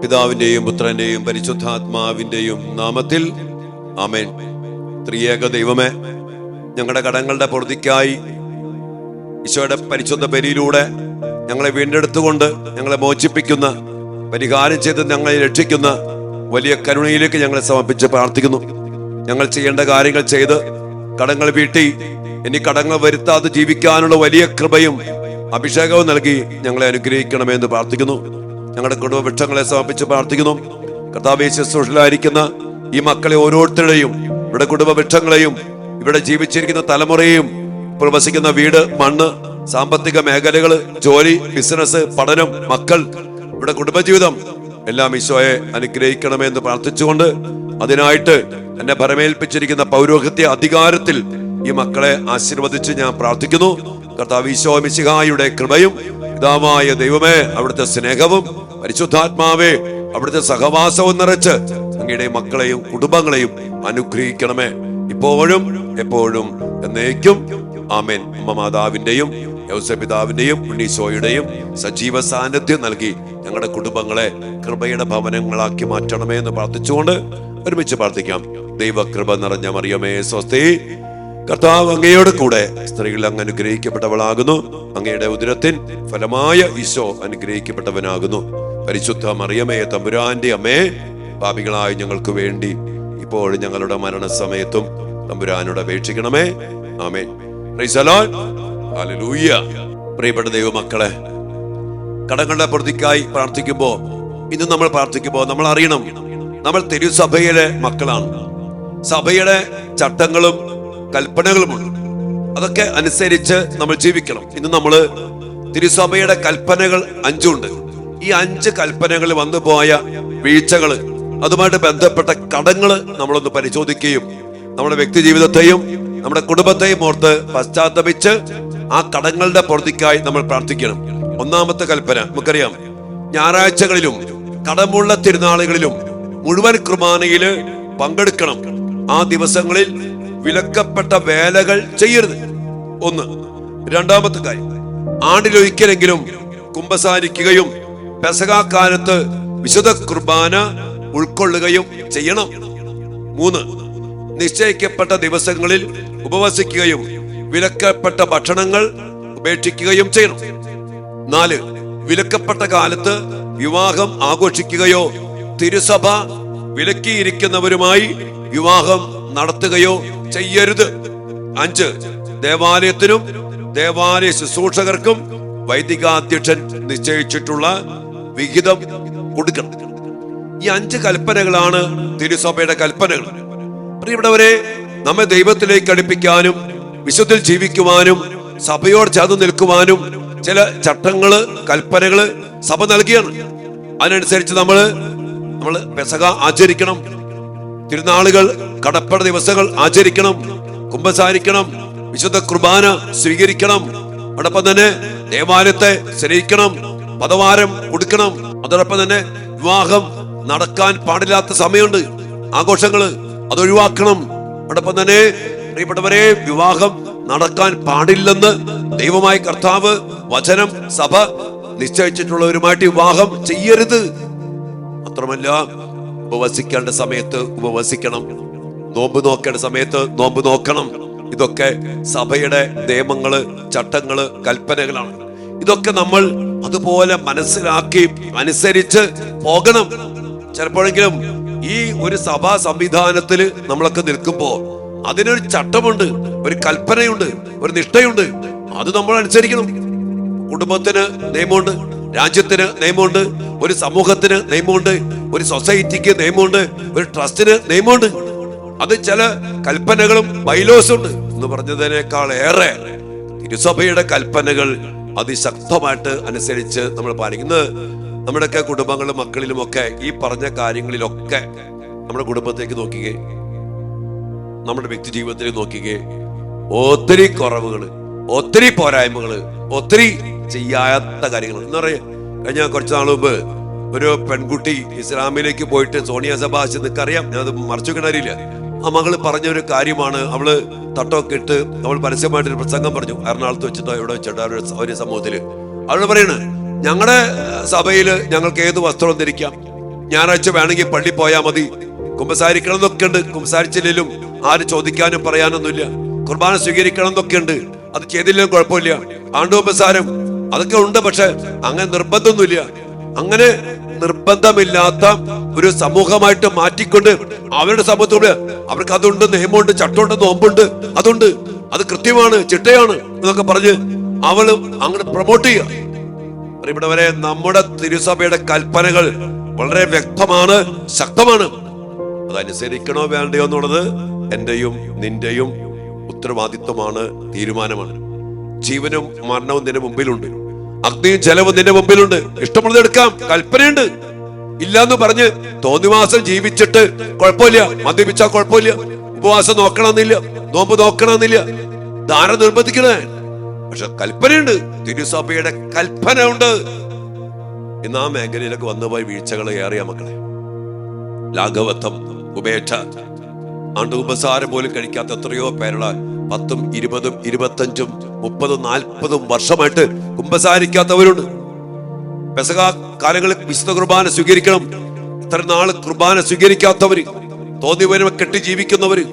പിതാവിന്റെയും പുത്രന്റെയും പരിശുദ്ധാത്മാവിന്റെയും നാമത്തിൽ ആമേൻ. ത്രിയേക ദൈവമേ, ഞങ്ങളുടെ കടങ്ങളുടെ പൊറുതിക്കായി ഈശോയുടെ പരിശുദ്ധ ബലിയിലൂടെ ഞങ്ങളെ വീണ്ടെടുത്തുകൊണ്ട് ഞങ്ങളെ മോചിപ്പിക്കുന്ന, പരിഹാരം ചെയ്ത് ഞങ്ങളെ രക്ഷിക്കുന്ന വലിയ കരുണയിലേക്ക് ഞങ്ങളെ സമർപ്പിച്ച് പ്രാർത്ഥിക്കുന്നു. ഞങ്ങൾ ചെയ്യേണ്ട കാര്യങ്ങൾ ചെയ്ത് കടങ്ങൾ വീട്ടി ഇനി കടങ്ങൾ വരുത്താതെ ജീവിക്കാനുള്ള വലിയ കൃപയും അഭിഷേകവും നൽകി ഞങ്ങളെ അനുഗ്രഹിക്കണമെന്ന് പ്രാർത്ഥിക്കുന്നു. ഞങ്ങളുടെ കുടുംബവൃക്ഷങ്ങളെ സമർപ്പിച്ച് പ്രാർത്ഥിക്കുന്നു. കർത്താവേ, ശുശ്രൂഷയിലായിരിക്കുന്ന ഈ മക്കളെ ഓരോരുത്തരുടെയും, ഇവിടെ കുടുംബവൃക്ഷങ്ങളെയും, ഇവിടെ ജീവിച്ചിരിക്കുന്ന തലമുറയെയും, ഇപ്പോൾ വസിക്കുന്ന വീട്, മണ്ണ്, സാമ്പത്തിക മേഖലകള്, ജോലി, ബിസിനസ്, പഠനം, മക്കൾ, ഇവിടെ കുടുംബജീവിതം എല്ലാം ഈശോയെ അനുഗ്രഹിക്കണമെന്ന് പ്രാർത്ഥിച്ചുകൊണ്ട് അതിനായിട്ട് എന്നെ ഭരമേൽപ്പിച്ചിരിക്കുന്ന പൗരോഹിത്യ അധികാരത്തിൽ ഈ മക്കളെ ആശീർവദിച്ച് ഞാൻ പ്രാർത്ഥിക്കുന്നു. കർത്താവ് ഈശോ മിശിഹായുടെ കൃപയും പിതാവായ ദൈവമേ അവിടുത്തെ സ്നേഹവും പരിശുദ്ധാത്മാവേ അവിടുത്തെ സഹവാസവും നിറച്ച് അങ്ങയുടെ മക്കളെയും കുടുംബങ്ങളെയും അനുഗ്രഹിക്കണമേ, ഇപ്പോഴും എപ്പോഴും എന്നേക്കും. ആമേൻ. അമ്മ മാതാവിന്റെയും യൗസപിതാവിന്റെയും ഉണ്ണീശോയുടെയും സജീവ സാന്നിധ്യം നൽകി ഞങ്ങളുടെ കുടുംബങ്ങളെ കൃപയുടെ ഭവനങ്ങളാക്കി മാറ്റണമേ എന്ന് പ്രാർത്ഥിച്ചുകൊണ്ട് ഒരുമിച്ച് പ്രാർത്ഥിക്കാം. ദൈവകൃപ നിറഞ്ഞ മറിയമേ സ്വസ്തി, കർത്താവ് അങ്ങയോട് കൂടെ സ്ത്രീകൾ അങ്ങ് അനുഗ്രഹിക്കപ്പെട്ടവളാകുന്നു. അങ്ങയുടെ ഉദരത്തിൻ ഫലമായ ഈശോ അനുഗ്രഹിക്കപ്പെട്ടവനാകുന്നു. പരിശുദ്ധ മറിയമേ തമ്പുരാന്റെ അമ്മേ, പാപികളായ ഞങ്ങൾക്ക് വേണ്ടി ഇപ്പോഴും ഞങ്ങളുടെ മരണസമയത്തും തമ്പുരാനോട് അപേക്ഷിക്കണമേ. ആമേൻ. Praise the Lord. ഹല്ലേലൂയ. പ്രിയപ്പെട്ട ദൈവമക്കളെ, കടങ്ങളുടെ പൊറുതിക്കായി പ്രാർത്ഥിക്കുമ്പോ, ഇന്ന് നമ്മൾ പ്രാർത്ഥിക്കുമ്പോ നമ്മൾ അറിയണം, നമ്മൾ തിരുസഭയിലെ മക്കളാണ്. സഭയുടെ ചട്ടങ്ങളും കൽപ്പനകളുമുണ്ട്, അതൊക്കെ അനുസരിച്ച് നമ്മൾ ജീവിക്കണം. ഇന്ന് നമ്മള് തിരുസഭയുടെ കൽപ്പനകൾ 5 ഉണ്ട്. ഈ 5 കൽപ്പനകൾ വന്നു പോയ വീഴ്ചകള്, അതുമായിട്ട് ബന്ധപ്പെട്ട കടങ്ങള് നമ്മളൊന്ന് പരിശോധിക്കുകയും നമ്മുടെ വ്യക്തി ജീവിതത്തെയും നമ്മുടെ കുടുംബത്തെയും ഓർത്ത് പശ്ചാത്തപിച്ച് ആ കടങ്ങളുടെ പൊറുതിക്കായി നമ്മൾ പ്രാർത്ഥിക്കണം. ഒന്നാമത്തെ കൽപ്പന നമുക്കറിയാം, ഞായറാഴ്ചകളിലും കടമുള്ള തിരുനാളുകളിലും മുഴുവൻ കുർബാനയില് പങ്കെടുക്കണം. ആ ദിവസങ്ങളിൽ വിലക്കപ്പെട്ട വേലകൾ ചെയ്യരുത്. 1. രണ്ടാമത്തെ കാര്യം, ആണ്ടിലൊരിക്കലെങ്കിലും കുമ്പസാരിക്കുകയും പെസഹാ കാലത്ത് വിശുദ്ധ കുർബാന ഉൾക്കൊള്ളുകയും ചെയ്യണം. 3. നിശ്ചയിക്കപ്പെട്ട ദിവസങ്ങളിൽ ഉപവസിക്കുകയും വിലക്കപ്പെട്ട ഭക്ഷണങ്ങൾ ഉപേക്ഷിക്കുകയും ചെയ്യണം. 4. വിലക്കപ്പെട്ട കാലത്ത് വിവാഹം ആഘോഷിക്കുകയോ തിരുസഭ വിലക്കിയിരിക്കുന്നവരുമായി വിവാഹം നടത്തുകയോ ചെയ്യരുത്. 5. ദേവാലയത്തിനും ദേവാലയ ശുശ്രൂഷകർക്കും വൈദികാധ്യക്ഷൻ നിശ്ചയിച്ചിട്ടുള്ള വിഹിതം കൊടുക്കണം. ഈ 5 കൽപ്പനകളാണ് തിരുസഭയുടെ കൽപ്പനകൾ. പ്രിയപ്പെട്ടവരെ, നമ്മെ ദൈവത്തിലേക്ക് അടുപ്പിക്കാനും വിശുദ്ധിൽ ജീവിക്കുവാനും സഭയോട് ചേർന്ന് നിൽക്കുവാനും ചില ചട്ടങ്ങള്, കൽപ്പനകള് സഭ നൽകിയാണ്. അതിനനുസരിച്ച് നമ്മള് പെസഹ ആചരിക്കണം, തിരുനാളുകൾ, കടപ്പട ദിവസങ്ങൾ ആചരിക്കണം, കുമ്പസാരിക്കണം, വിശുദ്ധ കുർബാന സ്വീകരിക്കണം, അതോടൊപ്പം തന്നെ ദേവാലയത്തെ സ്നേഹിക്കണം, പദവാരം കൊടുക്കണം. അതോടൊപ്പം തന്നെ വിവാഹം നടക്കാൻ പാടില്ലാത്ത സമയമുണ്ട്, ആഘോഷങ്ങള്, അതൊഴിവാക്കണം. അതോടൊപ്പം തന്നെ പ്രിയപ്പെട്ടവരെ, വിവാഹം നടക്കാൻ പാടില്ലെന്ന് ദൈവമായ കർത്താവ്, വചനം, സഭ നിശ്ചയിച്ചിട്ടുള്ളവരുമായിട്ട് വിവാഹം ചെയ്യരുത്. മാത്രമല്ല, ഉപവസിക്കേണ്ട സമയത്ത് ഉപവസിക്കണം, നോമ്പ് നോക്കേണ്ട സമയത്ത് നോമ്പ് നോക്കണം. ഇതൊക്കെ സഭയുടെ നിയമങ്ങള്, ചട്ടങ്ങള്, കൽപ്പനകളാണ്. ഇതൊക്കെ നമ്മൾ അതുപോലെ മനസ്സിലാക്കി അനുസരിച്ച് പോകണം. ചിലപ്പോഴെങ്കിലും ഈ ഒരു സഭാ സംവിധാനത്തിൽ നമ്മളൊക്കെ നിൽക്കുമ്പോ അതിനൊരു ചട്ടമുണ്ട്, ഒരു കൽപ്പനയുണ്ട്, ഒരു നിഷ്ഠയുണ്ട്. അത് നമ്മൾ അനുസരിക്കണം. കുടുംബത്തിന് നിയമമുണ്ട്, രാജ്യത്തിന് നിയമമുണ്ട്, ഒരു സമൂഹത്തിന് നിയമമുണ്ട്, ഒരു സൊസൈറ്റിക്ക് നിയമമുണ്ട്, ഒരു ട്രസ്റ്റിന് നിയമമുണ്ട്. അത് ചില കൽപ്പനകളും ബൈലോസും ഉണ്ട് എന്ന് പറഞ്ഞതിനേക്കാൾ ഏറെ തിരുസഭയുടെ കൽപ്പനകൾ അതിശക്തമായിട്ട് അനുസരിച്ച് നമ്മൾ പാലിക്കുന്നത്. നമ്മുടെയൊക്കെ കുടുംബങ്ങളും മക്കളിലും ഒക്കെ ഈ പറഞ്ഞ കാര്യങ്ങളിലൊക്കെ നമ്മുടെ കുടുംബത്തേക്ക് നോക്കിക്കേ, നമ്മുടെ വ്യക്തി ജീവിതത്തിൽ നോക്കിക്കേ, ഒത്തിരി കുറവുകള്, ഒത്തിരി പോരായ്മകള്, ഒത്തിരി ചെയ്യാത്ത കാര്യങ്ങൾ എന്ന് പറയാ. കഴിഞ്ഞ കുറച്ച് നാൾ മുമ്പ് ഒരു പെൺകുട്ടി ഇസ്ലാമിലേക്ക് പോയിട്ട് സോണിയ സബാസ് നിനക്കറിയാം, ഞാനത് മറച്ചു കിണറിയില്ല. ആ മകള് പറഞ്ഞൊരു കാര്യമാണ്. അവള് തട്ടമൊക്കെ ഇട്ട് അവൾ പരസ്യമായിട്ടൊരു പ്രസംഗം പറഞ്ഞു, എറണാകുളത്ത് വെച്ചിട്ടോ എവിടെ വെച്ചിട്ടോ ഒരു സമൂഹത്തില്. അവള് പറയണ്, ഞങ്ങളുടെ സഭയില് ഞങ്ങൾക്ക് ഏത് വസ്ത്രം ധരിക്കാം, ഞായറാഴ്ച വേണമെങ്കിൽ പള്ളി പോയാൽ മതി, കുമ്പസാരിക്കണം എന്നൊക്കെ ഉണ്ട്. കുമ്പസാരിച്ചില്ലെങ്കിലും ആര് ചോദിക്കാനും പറയാനൊന്നുമില്ല. കുർബാന സ്വീകരിക്കണം എന്നൊക്കെ ഉണ്ട്, അത് ചെയ്തില്ലെങ്കിലും കുഴപ്പമില്ല. ആണ്ടുകുമ്പസാരം അതൊക്കെ ഉണ്ട്, പക്ഷെ അങ്ങനെ നിർബന്ധമൊന്നുമില്ല. അങ്ങനെ നിർബന്ധമില്ലാത്ത ഒരു സമൂഹമായിട്ട് മാറ്റിക്കൊണ്ട് അവരുടെ സമൂഹത്തോട് അവർക്ക് അതുണ്ട്, നിയമമുണ്ട്, ചട്ടമുണ്ട്, നോമ്പുണ്ട്, അതുണ്ട്, അത് കൃത്യമാണ്, ചിട്ടയാണ് എന്നൊക്കെ പറഞ്ഞ് അവള് അങ്ങനെ പ്രൊമോട്ട് ചെയ്യുക. ഇവിടെ വരെ നമ്മുടെ തിരുസഭയുടെ കൽപ്പനകൾ വളരെ വ്യക്തമാണ്, ശക്തമാണ്. അതനുസരിക്കണോ വേണ്ടയോ എന്നുള്ളത് എന്റെയും നിന്റെയും ഉത്തരവാദിത്വമാണ്, തീരുമാനമാണ്. ജീവനും മരണവും നിന്റെ മുമ്പിലുണ്ട്, അഗ്നിയും ജലവും നിന്റെ മുമ്പിലുണ്ട്. ഇഷ്ടമുള്ളത് എടുക്കാം, കൽപ്പനയുണ്ട്. ഇല്ലാന്ന് പറഞ്ഞ് തോന്നിവാസം ജീവിച്ചിട്ട് കുഴപ്പമില്ല, മദ്യപിച്ചാൽ കുഴപ്പമില്ല, ഉപവാസം നോക്കണമെന്നില്ല, നോമ്പ് നോക്കണമെന്നില്ല, ധാര നിർബന്ധിക്കണേ. പക്ഷെ കൽപ്പനയുണ്ട്, തിരുസഭയുടെ കൽപ്പന ഉണ്ട്. ഇന്ന് ആ മേഖലയിലൊക്കെ വന്നുപോയി വീഴ്ചകൾ ഏറിയ മക്കളെ. ലാഘവത്വം, ഉപേക്ഷ, ആണ്ടുകുമ്പസാരം പോലും കഴിക്കാത്ത എത്രയോ പേരുടെ 10, 20, 25, 30, 40 വർഷമായിട്ട് കുമ്പസാരിക്കാത്തവരുണ്ട്. പെസഹ കാലങ്ങളിൽ വിശുദ്ധ കുർബാന സ്വീകരിക്കണം, ഇത്ര നാള് കുർബാന സ്വീകരിക്കാത്തവര്, തോന്നിയവരും കെട്ടി ജീവിക്കുന്നവര്.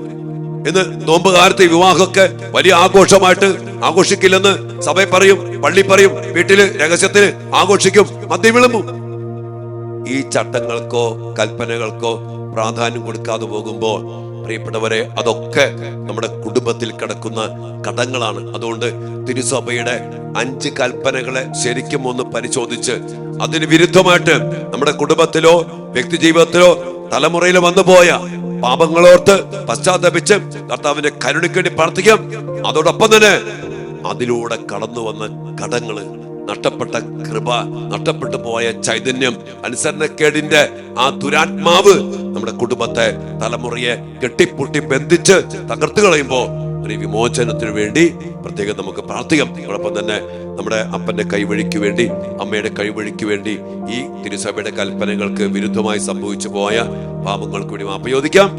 ഇന്ന് നോമ്പ് കാലത്ത് വിവാഹമൊക്കെ വലിയ ആഘോഷമായിട്ട് ആഘോഷിക്കില്ലെന്ന് സഭ പറയും, പള്ളി പറയും, വീട്ടില് രഹസ്യത്തിന് ആഘോഷിക്കും, മദ്യം വിളമ്പും. ഈ ചട്ടങ്ങൾക്കോ കൽപ്പനകൾക്കോ പ്രാധാന്യം കൊടുക്കാതെ പോകുമ്പോൾ പ്രിയപ്പെട്ടവരെ, അതൊക്കെ നമ്മുടെ കുടുംബത്തിൽ കിടക്കുന്ന കടങ്ങളാണ്. അതുകൊണ്ട് തിരുസഭയുടെ 5 കൽപ്പനകളെ ശരിക്കും ഒന്ന് പരിശോധിച്ച് അതിന് വിരുദ്ധമായിട്ട് നമ്മുടെ കുടുംബത്തിലോ വ്യക്തി ജീവിതത്തിലോ തലമുറയിലോ വന്നുപോയ പാപങ്ങളോർത്ത് പശ്ചാത്തപിച്ച് കർത്താവിന്റെ കരുണയ്ക്ക് വേണ്ടി പ്രാർത്ഥിക്കാം. അതോടൊപ്പം തന്നെ അതിലൂടെ കടന്നു വന്ന കടങ്ങള്, നഷ്ടപ്പെട്ട കൃപ, നഷ്ടപ്പെട്ടു പോയ ചൈതന്യം, അനുസരണക്കേടിന്റെ ആ ദുരാത്മാവ് നമ്മുടെ കുടുംബത്തെ, തലമുറയെ കെട്ടിപ്പൊട്ടി ബന്ധിച്ച് തകർത്തു കളയുമ്പോ ഒരു വിമോചനത്തിന് വേണ്ടി പ്രത്യേകം നമുക്ക് പ്രാർത്ഥിക്കാം. അതോടൊപ്പം തന്നെ നമ്മുടെ അപ്പന്റെ കൈവഴിക്ക് വേണ്ടി, അമ്മയുടെ കൈവഴിക്ക് വേണ്ടി, ഈ തിരുസഭയുടെ കൽപ്പനകൾക്ക് വിരുദ്ധമായി സംഭവിച്ചു പോയ പാപങ്ങൾക്ക് വേണ്ടി മാപ്പ് ചോദിക്കാം.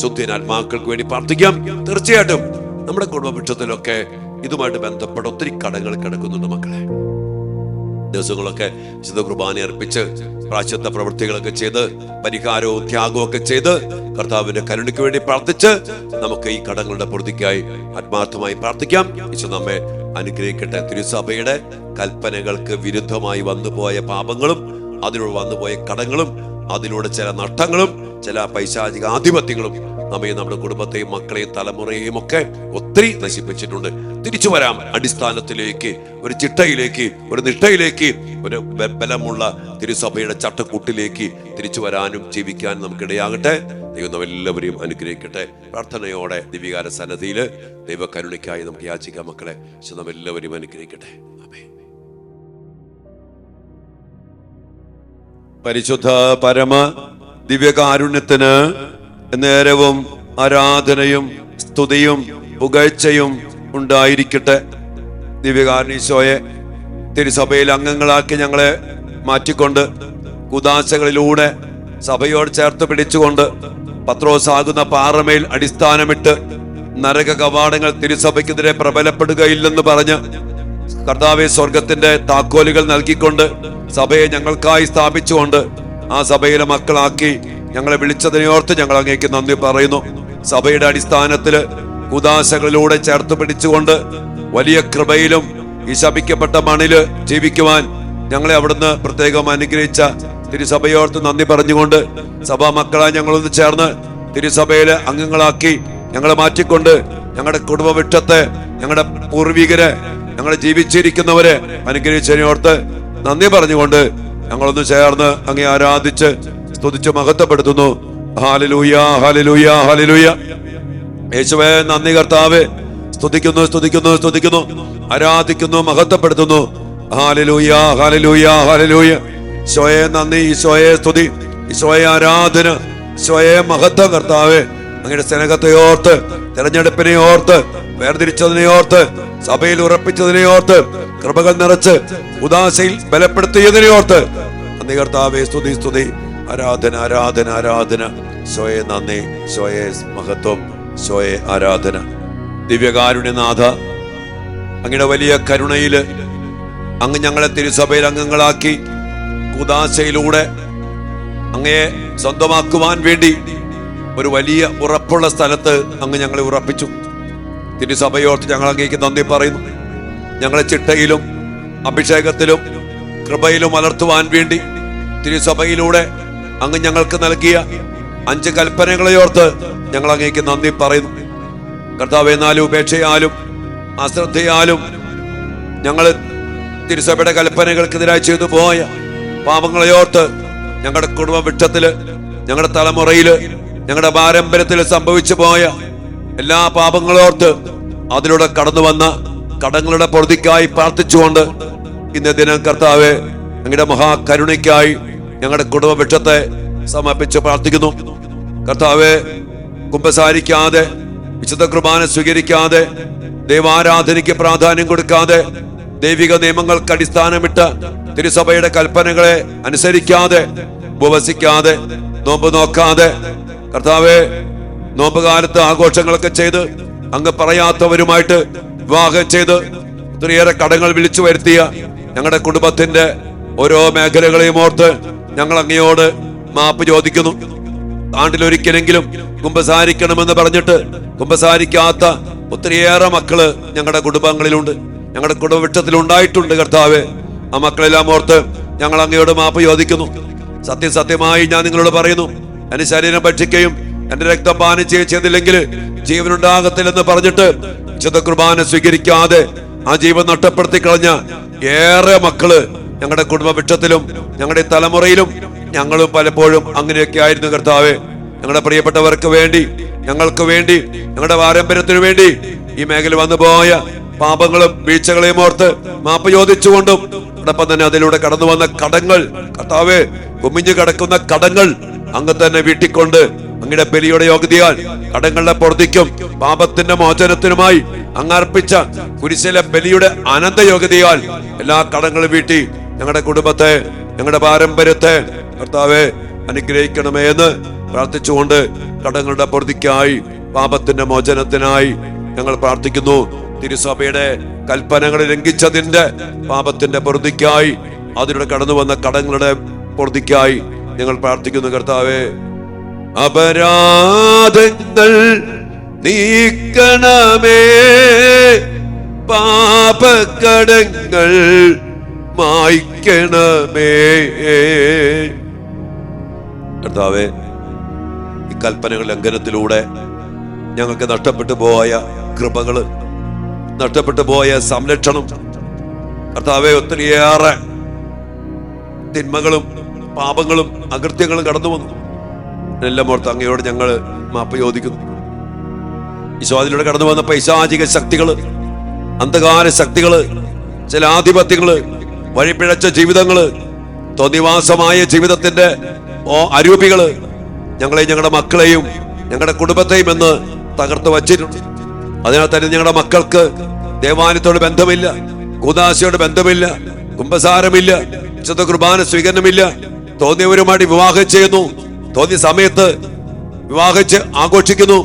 ശുദ്ധീനാത്മാക്കൾക്ക് വേണ്ടി പ്രാർത്ഥിക്കാം. തീർച്ചയായിട്ടും നമ്മുടെ കുടുംബപക്ഷത്തിലൊക്കെ ഇതുമായിട്ട് ബന്ധപ്പെട്ട ഒത്തിരി കടങ്ങൾ കിടക്കുന്നുണ്ട് മക്കളെ. ദിവസങ്ങളൊക്കെ വിശുദ്ധ കുർബാന അർപ്പിച്ച് പ്രായശ്ചിത്ത പ്രവൃത്തികളൊക്കെ ചെയ്ത് പരിഹാരവും ത്യാഗവും ഒക്കെ ചെയ്ത് കർത്താവിന്റെ കരുണയ്ക്ക് വേണ്ടി പ്രാർത്ഥിച്ച് നമുക്ക് ഈ കടങ്ങളുടെ പൂർത്തിക്കായി ആത്മാർത്ഥമായി പ്രാർത്ഥിക്കാം. ഈശോ നമ്മെ അനുഗ്രഹിക്കട്ടെ. തിരുസഭയുടെ കൽപ്പനകൾക്ക് വിരുദ്ധമായി വന്നുപോയ പാപങ്ങളും അതിലൂടെ വന്നുപോയ കടങ്ങളും അതിലൂടെ ചില നഷ്ടങ്ങളും ചില പൈശാചിക ആധിപത്യങ്ങളും നമ്മയും നമ്മുടെ കുടുംബത്തെയും മക്കളെയും തലമുറയെയും ഒക്കെ ഒത്തിരി നശിപ്പിച്ചിട്ടുണ്ട്. തിരിച്ചു വരാം അടിസ്ഥാനത്തിലേക്ക്, ഒരു ചിട്ടയിലേക്ക്, ഒരു നിഷ്ഠയിലേക്ക്, ഒരു ബലമുള്ള തിരുസഭയുടെ ചട്ടക്കൂട്ടിലേക്ക് തിരിച്ചു വരാനും ജീവിക്കാനും നമുക്കിടയാകട്ടെ. ദൈവം നമ്മെല്ലാവരെയും അനുഗ്രഹിക്കട്ടെ. പ്രാർത്ഥനയോടെ ദിവ്യകാര സന്നദ്ധിയില് ദൈവകരുണയ്ക്കായി നമുക്ക് യാചിക്കാം മക്കളെ. നമ്മെല്ലാവരെയും അനുഗ്രഹിക്കട്ടെ. ആമേൻ. പരിശുദ്ധ പരമ ദിവ്യകാരുണ്യത്തിന് നേരവും ആരാധനയും സ്തുതിയും പുകഴ്ചയും ഉണ്ടായിരിക്കട്ടെ. ദിവ്യകാരുണ്യീശോയെ തിരുസഭയിൽ അംഗങ്ങളാക്കി ഞങ്ങളെ മാറ്റിക്കൊണ്ട് കുദാശകളിലൂടെ സഭയോട് ചേർത്ത് പിടിച്ചുകൊണ്ട് പത്രോസാകുന്ന പാറമേൽ അടിസ്ഥാനമിട്ട് നരക കവാടങ്ങൾ തിരുസഭയ്ക്കെതിരെ പ്രബലപ്പെടുകയില്ലെന്ന് പറഞ്ഞ് കർത്താവെ സ്വർഗത്തിന്റെ താക്കോലുകൾ നൽകിക്കൊണ്ട് സഭയെ ഞങ്ങൾക്കായി സ്ഥാപിച്ചുകൊണ്ട് ആ സഭയിലെ മക്കളാക്കി ഞങ്ങളെ വിളിച്ചതിനെയോർത്ത് ഞങ്ങൾ അങ്ങേക്ക് നന്ദി പറയുന്നു. സഭയുടെ അടിസ്ഥാനത്തില് കുദാശകളിലൂടെ ചേർത്ത് പിടിച്ചുകൊണ്ട് വലിയ കൃപയിലും ഈ ശപിക്കപ്പെട്ട മണ്ണില് ജീവിക്കുവാൻ ഞങ്ങളെ അവിടുന്ന് പ്രത്യേകം അനുഗ്രഹിച്ച തിരുസഭയോർത്ത് നന്ദി പറഞ്ഞുകൊണ്ട് സഭാ മക്കളായി ഞങ്ങളൊന്ന് ചേർന്ന് തിരുസഭയിലെ അംഗങ്ങളാക്കി ഞങ്ങളെ മാറ്റിക്കൊണ്ട് ഞങ്ങളുടെ കുടുംബവൃക്ഷത്തെ, ഞങ്ങളുടെ പൂർവികരെ, ഞങ്ങളെ ജീവിച്ചിരിക്കുന്നവരെ അനുഗ്രഹിച്ചതിനോർത്ത് നന്ദി പറഞ്ഞുകൊണ്ട് ഞങ്ങളൊന്ന് ചേർന്ന് അങ്ങേ ആരാധിച്ച് സ്തുതിച്ച് മഹത്വപ്പെടുത്തുന്നു. ഹല്ലേലൂയ, ഹല്ലേലൂയ, ഹല്ലേലൂയ. യേശുവേ നന്ദി കർത്താവേ. സ്തുതിക്കുന്നു, സ്തുതിക്കുന്നു, സ്തുതിക്കുന്നു, ആരാധിക്കുന്നു, മഹത്വപ്പെടുത്തുന്നു. ഹല്ലേലൂയ, ഹല്ലേലൂയ, ഹല്ലേലൂയ. ഈശോയെ നന്ദി, ഈശോയെ സ്തുതി, ഈശോയെ ആരാധന, ഈശോയെ മഹത്വം കർത്താവേ. അങ്ങയുടെ സ്നേഹത്തെ ഓർത്ത്, തെരഞ്ഞെടുപ്പിനെ ഓർത്ത്, വേർതിരിച്ചതിനെ ഓർത്ത്, സഭയിൽ ഉറപ്പിച്ചതിനെ ഓർത്ത്, കൃപകൾ നിറച്ച് ഉദാശയിൽ ബലപ്പെടുത്തിയതിനെ ഓർത്ത് നന്ദി കർത്താവേ. സ്തുതി, സ്തുതി, ആരാധന, ആരാധന, ആരാധന. ഈശോയെ നന്ദി, ഈശോയെ മഹത്വം, ഈശോയെ ആരാധന. ദിവ്യകാരുണ്യനാഥ, അങ്ങയുടെ വലിയ കരുണയില് അങ്ങ് ഞങ്ങളെ തിരുസഭയിൽ അംഗങ്ങളാക്കി കുദാശയിലൂടെ അങ്ങയെ സ്വന്തമാക്കുവാൻ വേണ്ടി ഒരു വലിയ ഉറപ്പുള്ള സ്ഥലത്ത് അങ്ങ് ഞങ്ങളെ ഉറപ്പിച്ചു. തിരുസഭയോർത്ത് ഞങ്ങൾ അങ്ങേക്ക് നന്ദി പറയുന്നു. ഞങ്ങളെ ചിട്ടയിലും അഭിഷേകത്തിലും കൃപയിലും വളർത്തുവാൻ വേണ്ടി തിരുസഭയിലൂടെ അങ്ങ് ഞങ്ങൾക്ക് നൽകിയ 5 കൽപ്പനകളെ ഓർത്ത് ഞങ്ങൾ അങ്ങേക്ക് നന്ദി പറയുന്നു. കർത്താവേ, 4 ഉപേക്ഷയാലും അശ്രദ്ധയാലും ഞങ്ങൾ തിരുസഭയുടെ കൽപ്പനകൾക്കെതിരായി ചെയ്തു പോയ പാപങ്ങളെ ഓർത്ത് ഞങ്ങളുടെ കുടുംബ വൃക്ഷത്തില്, ഞങ്ങളുടെ തലമുറയില്, ഞങ്ങളുടെ പാരമ്പര്യത്തിൽ സംഭവിച്ചു പോയ എല്ലാ പാപങ്ങളോർത്ത് അതിലൂടെ കടന്നു വന്ന കടങ്ങളുടെ പൊറുതിക്കായി പ്രാർത്ഥിച്ചുകൊണ്ട് ഇന്നേ ദിനം കർത്താവെ അങ്ങയുടെ മഹാകരുണയ്ക്കായി ഞങ്ങളുടെ കുടുംബ വൃക്ഷത്തെ സമർപ്പിച്ച് പ്രാർത്ഥിക്കുന്നു. കർത്താവെ, കുമ്പസാരിക്കാതെ, വിശുദ്ധ കുർബാന സ്വീകരിക്കാതെ, ദൈവാരാധനയ്ക്ക് പ്രാധാന്യം കൊടുക്കാതെ, ദൈവിക നിയമങ്ങൾക്ക് അടിസ്ഥാനമിട്ട് തിരുസഭയുടെ കൽപ്പനകളെ അനുസരിക്കാതെ, ഉപവസിക്കാതെ, നോമ്പ് നോക്കാതെ, കർത്താവെ, നോമ്പ് കാലത്ത് ആഘോഷങ്ങളൊക്കെ ചെയ്ത് അങ്ങ് പറയാത്തവരുമായിട്ട് വിവാഹം ചെയ്ത് ഒത്തിരിയേറെ കടങ്ങൾ വിളിച്ചു വരുത്തിയ ഞങ്ങളുടെ കുടുംബത്തിന്റെ ഓരോ മേഖലകളെയും ഓർത്ത് ഞങ്ങൾ അങ്ങയോട് മാപ്പ് ചോദിക്കുന്നു. ആണ്ടിലൊരിക്കലെങ്കിലും കുമ്പസാരിക്കണമെന്ന് പറഞ്ഞിട്ട് കുമ്പസാരിക്കാത്ത ഒത്തിരിയേറെ മക്കള് ഞങ്ങളുടെ കുടുംബങ്ങളിലുണ്ട്, ഞങ്ങളുടെ കുടുംബവൃക്ഷത്തിലുണ്ടായിട്ടുണ്ട്. കർത്താവെ, ആ മക്കളെല്ലാം ഓർത്ത് ഞങ്ങൾ അങ്ങയോട് മാപ്പ് ചോദിക്കുന്നു. സത്യമായി ഞാൻ നിങ്ങളോട് പറയുന്നു, എന്റെ ശരീരം ഭക്ഷിക്കുകയും എന്റെ രക്തം പാനം ചെയ്തില്ലെങ്കിൽ ജീവനുണ്ടാകത്തില്ലെന്ന് പറഞ്ഞിട്ട് വിശുദ്ധ കുർബാന സ്വീകരിക്കാതെ ആ ജീവൻ നഷ്ടപ്പെടുത്തി കളഞ്ഞ ഏറെ മക്കള് ഞങ്ങളുടെ കുടുംബവൃക്ഷത്തിലും ഞങ്ങളുടെ തലമുറയിലും ഞങ്ങളും പലപ്പോഴും അങ്ങനെയൊക്കെ ആയിരുന്നു. കർത്താവെ, ഞങ്ങളുടെ പ്രിയപ്പെട്ടവർക്ക് വേണ്ടി, ഞങ്ങൾക്ക് വേണ്ടി, ഞങ്ങളുടെ പാരമ്പര്യത്തിനു വേണ്ടി ഈ മേഖല വന്നു പോയ പാപങ്ങളും വീഴ്ചകളെയും ഓർത്ത് മാപ്പ് ചോദിച്ചുകൊണ്ടും അതോടൊപ്പം തന്നെ അതിലൂടെ കടന്നു വന്ന കടങ്ങൾ, കർത്താവെ, കുമിഞ്ഞു കിടക്കുന്ന കടങ്ങൾ അങ്ങ് തന്നെ വീട്ടിക്കൊണ്ട് അങ്ങയുടെ ബലിയുടെ യോഗ്യതയാൽ കടങ്ങളുടെ പൊറുതിക്കും പാപത്തിന്റെ മോചനത്തിനുമായി അങ്ങ് അർപ്പിച്ച കുരിശിലെ ബലിയുടെ അനന്ത യോഗ്യതയാൽ എല്ലാ കടങ്ങളും വീട്ടി ഞങ്ങളുടെ കുടുംബത്തെ, ഞങ്ങളുടെ പാരമ്പര്യത്തെ കർത്താവെ അനുഗ്രഹിക്കണമേ എന്ന് പ്രാർത്ഥിച്ചുകൊണ്ട് കടങ്ങളുടെ പൊറുതിക്കായി, പാപത്തിന്റെ മോചനത്തിനായി ഞങ്ങൾ പ്രാർത്ഥിക്കുന്നു. തിരുസഭയുടെ കൽപ്പനകൾ ലംഘിച്ചതിന്റെ പാപത്തിന്റെ പൊറുതിക്കായി, അതിലൂടെ കടന്നു വന്ന കടങ്ങളുടെ പൊറുതിക്കായി ഞങ്ങൾ പ്രാർത്ഥിക്കുന്നു. കർത്താവെ, അപരാധങ്ങൾ നീക്കണമേ, പാപക്കടങ്ങൾ മായ്ക്കണമേ. കർത്താവെ, ഈ കൽപ്പനകൾ ലംഘനത്തിലൂടെ ഞങ്ങൾക്ക് നഷ്ടപ്പെട്ടു പോയ കൃപകള്, നഷ്ടപ്പെട്ടു പോയ സംരക്ഷണം, കർത്താവെ, ഒത്തിരിയേറെ തിന്മകളും പാപങ്ങളും അകൃത്യങ്ങളും കടന്നു വന്നു. എല്ലാം ഓർത്ത് അങ്ങയോട് ഞങ്ങൾ മാപ്പ് ചോദിക്കുന്നു. ഈശോയിലൂടെ കടന്നു വന്ന പൈശാചിക ശക്തികള്, അന്ധകാര ശക്തികള്, ചില ആധിപത്യങ്ങള്, വഴിപിഴച്ച ജീവിതങ്ങള്, തോന്നിവാസമായ ജീവിതത്തിന്റെ അരൂപികള് ഞങ്ങളെയും ഞങ്ങളുടെ മക്കളെയും ഞങ്ങളുടെ കുടുംബത്തെയും എന്ന് തകർത്ത് വച്ചിട്ടുണ്ട്. അതിനാൽ തന്നെ ഞങ്ങളുടെ മക്കൾക്ക് ദേവാലയത്തോട് ബന്ധമില്ല, കൂദാശയോട് ബന്ധമില്ല, കുമ്പസാരമില്ല, വിശുദ്ധ കുർബാന സ്വീകരണമില്ല. തോന്നിയവരുമായിട്ട് വിവാഹം ചെയ്യുന്നു, തോന്നിയ സമയത്ത് വിവാഹിച്ച് ആഘോഷിക്കുന്നു.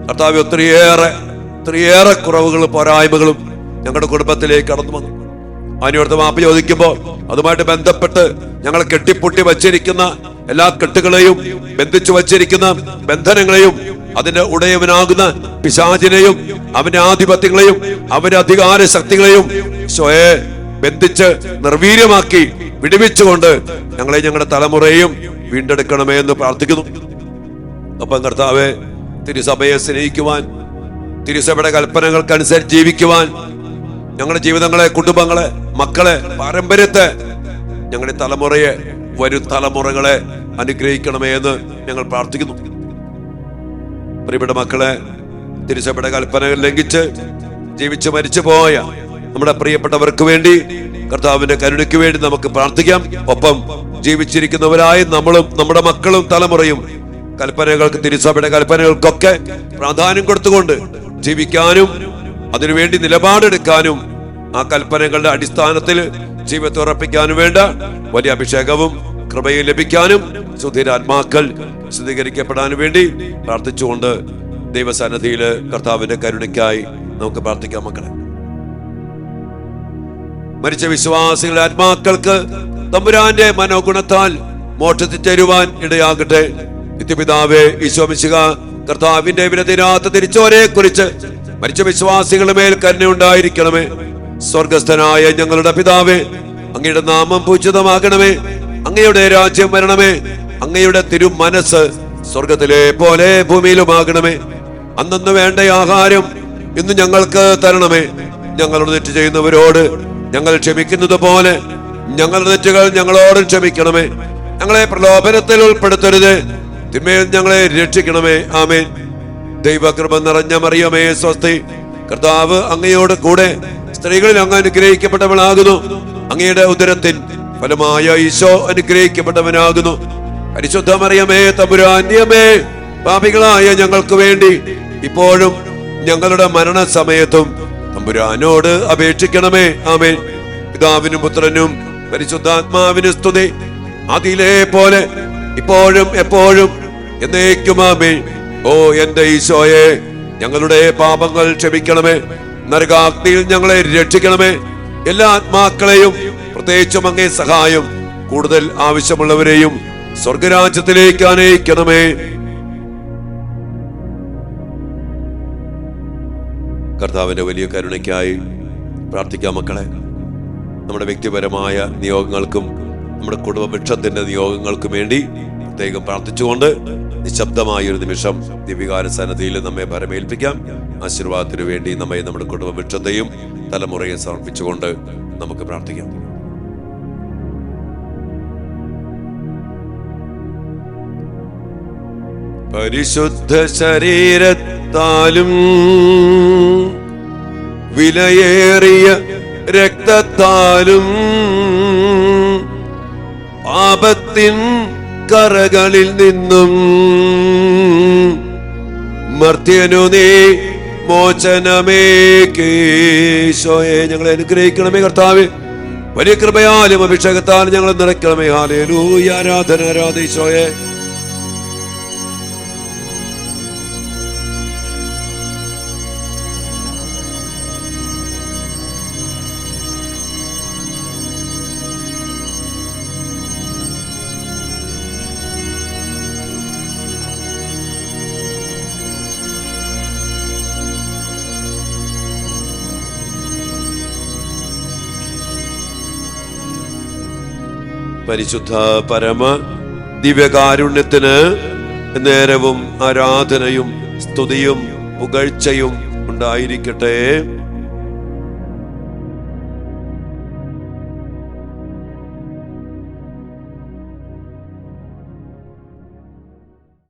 കർത്താവ്, ഒത്തിരിയേറെ കുറവുകളും പോരായ്മകളും ഞങ്ങളുടെ കുടുംബത്തിലേക്ക് കടന്നു വന്നു. അതിനോർത്ത് മാപ്പ് ചോദിക്കുമ്പോൾ അതുമായിട്ട് ബന്ധപ്പെട്ട് ഞങ്ങൾ കെട്ടിപ്പൊട്ടി വച്ചിരിക്കുന്ന എല്ലാ കെട്ടുകളെയും, ബന്ധിച്ചു വച്ചിരിക്കുന്ന ബന്ധനങ്ങളെയും, അതിന്റെ ഉടയവനാകുന്ന പിശാചിനെയും അവന്റെ ആധിപത്യങ്ങളെയും അവന്റെ അധികാര ശക്തികളെയും സ്വയെ ബന്ധിച്ച് നിർവീര്യമാക്കി വിടുവിച്ചുകൊണ്ട് ഞങ്ങളെയും ഞങ്ങളുടെ തലമുറയെയും വീണ്ടെടുക്കണമേ എന്ന് പ്രാർത്ഥിക്കുന്നു. ഒപ്പം കർത്താവെ, തിരുസഭയെ സ്നേഹിക്കുവാൻ, തിരുസഭയുടെ കൽപ്പനകൾക്കനുസരിച്ച് ജീവിക്കുവാൻ ഞങ്ങളുടെ ജീവിതങ്ങളെ, കുടുംബങ്ങളെ, മക്കളെ, പാരമ്പര്യത്തെ, ഞങ്ങളുടെ തലമുറയെ, വരും തലമുറകളെ അനുഗ്രഹിക്കണമേ എന്ന് ഞങ്ങൾ പ്രാർത്ഥിക്കുന്നു. പ്രിയപ്പെട്ട മക്കളെ, തിരുസഭയുടെ കൽപ്പനകൾ ലംഘിച്ച് ജീവിച്ച് മരിച്ചു പോയ നമ്മുടെ പ്രിയപ്പെട്ടവർക്ക് വേണ്ടി, കർത്താവിന്റെ കരുണയ്ക്ക് വേണ്ടി നമുക്ക് പ്രാർത്ഥിക്കാം. ഒപ്പം ജീവിച്ചിരിക്കുന്നവരായ നമ്മളും നമ്മുടെ മക്കളും തലമുറയും കൽപ്പനകൾക്ക്, തിരുസഭയുടെ കൽപ്പനകൾക്കൊക്കെ പ്രാധാന്യം കൊടുത്തുകൊണ്ട് ജീവിക്കാനും അതിനുവേണ്ടി നിലപാടെടുക്കാനും ആ കൽപ്പനകളുടെ അടിസ്ഥാനത്തിൽ ജീവിതത്തെ ഉറപ്പിക്കാനും വേണ്ട വലിയ അഭിഷേകവും കൃപയും ലഭിക്കാനും സുധീരാത്മാക്കൾ ശുദ്ധീകരിക്കപ്പെടാനും വേണ്ടി പ്രാർത്ഥിച്ചുകൊണ്ട് ദൈവസന്നിധിയിൽ കർത്താവിന്റെ കരുണയ്ക്കായി നമുക്ക് പ്രാർത്ഥിക്കാം. മക്കളെ, മരിച്ച വിശ്വാസികളുടെ ആത്മാക്കൾക്ക് തമ്പുരാന്റെ മനോഗുണത്താൽ മോക്ഷത്തിൽ ചേരുവാൻ ഇടയാകട്ടെ. നിത്യപിതാവേ, ഈശോ മിശിഹ കർത്താവിന്റെ വിരതിരാത്ത തിരിച്ചോരെ കുറിച്ച് മരിച്ച വിശ്വാസികളുടെ മേൽ കരുണയുണ്ടായിരിക്കണമേ. സ്വർഗസ്ഥനായ ഞങ്ങളുടെ പിതാവേ, അങ്ങയുടെ നാമം പൂജിതമാകണമേ. അങ്ങയുടെ രാജ്യം വരണമേ. അങ്ങയുടെ തിരുമനസ് സ്വർഗത്തിലെ പോലെ ഭൂമിയിലുമാകണമേ. അന്നന്ന് വേണ്ട ആഹാരം ഇന്ന് ഞങ്ങൾക്ക് തരണമേ. ഞങ്ങളോട് തെറ്റ് ചെയ്യുന്നവരോട് ഞങ്ങൾ ക്ഷമിക്കുന്നത് പോലെ ഞങ്ങളുടെ തെറ്റുകൾ ഞങ്ങളോടും ക്ഷമിക്കണമേ. ഞങ്ങളെ പ്രലോഭനത്തിൽ ഉൾപ്പെടുത്തരുത്, തിന്മയിൽ ഞങ്ങളെ രക്ഷിക്കണമേ. ആമേൻ. ദൈവകൃപ നിറഞ്ഞ മറിയമേ, സ്വസ്തി. കർത്താവ് അങ്ങയോട് കൂടെ സ്ത്രീകളിൽ അങ്ങ് അനുഗ്രഹിക്കപ്പെട്ടവളാകുന്നു. അങ്ങയുടെ ഉദരത്തിൻ ഫലമായ ഈശോ അനുഗ്രഹിക്കപ്പെട്ടവനാകുന്നു. പരിശുദ്ധ മറിയമേ, തമ്പുരാന്റെ അമ്മേ, പാപികളായ ഞങ്ങൾക്ക് വേണ്ടി ഇപ്പോഴും ഞങ്ങളുടെ മരണസമയത്തും തമ്പുരാനോട് അപേക്ഷിക്കണമേ. ആമേൻ. പിതാവിനും പുത്രനും പരിശുദ്ധാത്മാവിനും സ്തുതി, അതിലെ പോലെ ഇപ്പോഴും എപ്പോഴും എന്നേക്കും. ആമേൻ. ഓ എന്റെ ഈശോയെ, ഞങ്ങളുടെ പാപങ്ങൾ ക്ഷമിക്കണമേ. നരകാഗ്നിയിൽ ഞങ്ങളെ രക്ഷിക്കണമേ. എല്ലാ ആത്മാക്കളെയും, പ്രത്യേകിച്ചും അങ്ങേ സഹായം കൂടുതൽ ആവശ്യമുള്ളവരെയും സ്വർഗരാജ്യത്തിലേക്ക് അനയിക്കണമേ. കർത്താവിന്റെ വലിയ കരുണയ്ക്കായി പ്രാർത്ഥിക്കാം മക്കളെ. നമ്മുടെ വ്യക്തിപരമായ നിയോഗങ്ങൾക്കും നമ്മുടെ കുടുംബവൃക്ഷത്തിന്റെ നിയോഗങ്ങൾക്കും വേണ്ടി പ്രത്യേകം പ്രാർത്ഥിച്ചുകൊണ്ട് നിശബ്ദമായ ഒരു നിമിഷം ദിവ്യകാര സന്നിധിയിൽ നമ്മെ ഭരമേൽപ്പിക്കാം. ആശീർവാദത്തിനു വേണ്ടി നമ്മെ നമ്മുടെ കുടുംബവൃക്ഷത്തെയും തലമുറയെ സമർപ്പിച്ചുകൊണ്ട് നമുക്ക് പ്രാർത്ഥിക്കാം. പരിശുദ്ധ ശരീരത്താലും വിലയേറിയ രക്തത്താലും പാപത്തിൻ കറകളിൽ നിന്നും മർത്യനു നീ മോചനമേകീശോയെ ഞങ്ങളെ അനുഗ്രഹിക്കണമേ. കർത്താവേ, വലിയ കൃപയാലും അഭിഷേകത്താലും ഞങ്ങളെ നിറയ്ക്കണമേ. ഹല്ലേലൂയ. ആരാധന ഈശോയെ. പരിശുദ്ധ പരമ ദിവ്യകാരുണ്യത്തിന് നേരവും ആരാധനയും സ്തുതിയും പുകഴ്ചയും ഉണ്ടായിരിക്കട്ടെ.